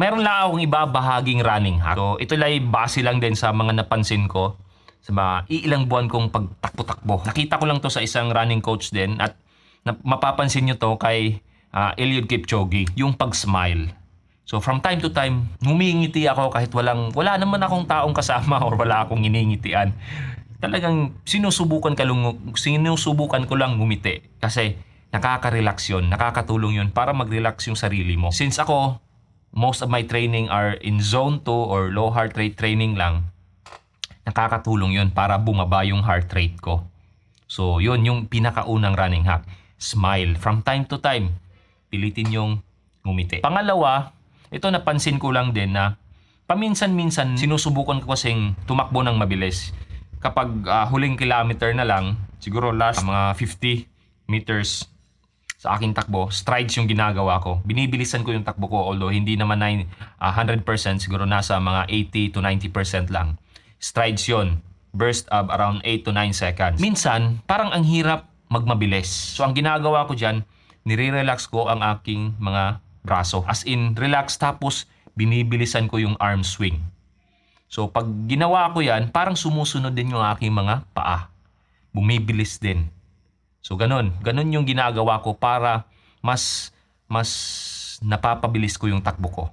meron lang akong ibabahaging running hack. So, ito lang base lang din sa mga napansin ko sa mga iilang buwan kong pagtakbo-takbo. Nakita ko lang to sa isang running coach din at mapapansin nyo to kay Eliud Kipchoge, yung pag-smile. So from time to time, ngumingiti ako kahit wala naman akong taong kasama or wala akong iningitian. Talagang sinusubukan ko lang ngumiti kasi nakaka-relax yun, nakakatulong yun para mag-relax yung sarili mo. Since ako, most of my training are in zone 2 or low heart rate training lang, nakakatulong yun para bumaba yung heart rate ko. So yun yung pinakaunang running hack. Smile. From time to time, pilitin yung ngumiti. Pangalawa, ito napansin ko lang din na paminsan-minsan sinusubukan ko kasing tumakbo ng mabilis. Kapag huling kilometer na lang, siguro last mga 50 meters sa aking takbo, strides yung ginagawa ko. Binibilisan ko yung takbo ko, although hindi naman 100%, siguro nasa mga 80 to 90% lang. Strides yun. Burst of around 8 to 9 seconds. Minsan, parang ang hirap magmabilis. So ang ginagawa ko dyan, nire-relax ko ang aking mga braso. As in, relax tapos binibilisan ko yung arm swing. So pag ginawa ko yan, parang sumusunod din yung aking mga paa. Bumibilis din. So ganun yung ginagawa ko para mas napapabilis ko yung takbo ko.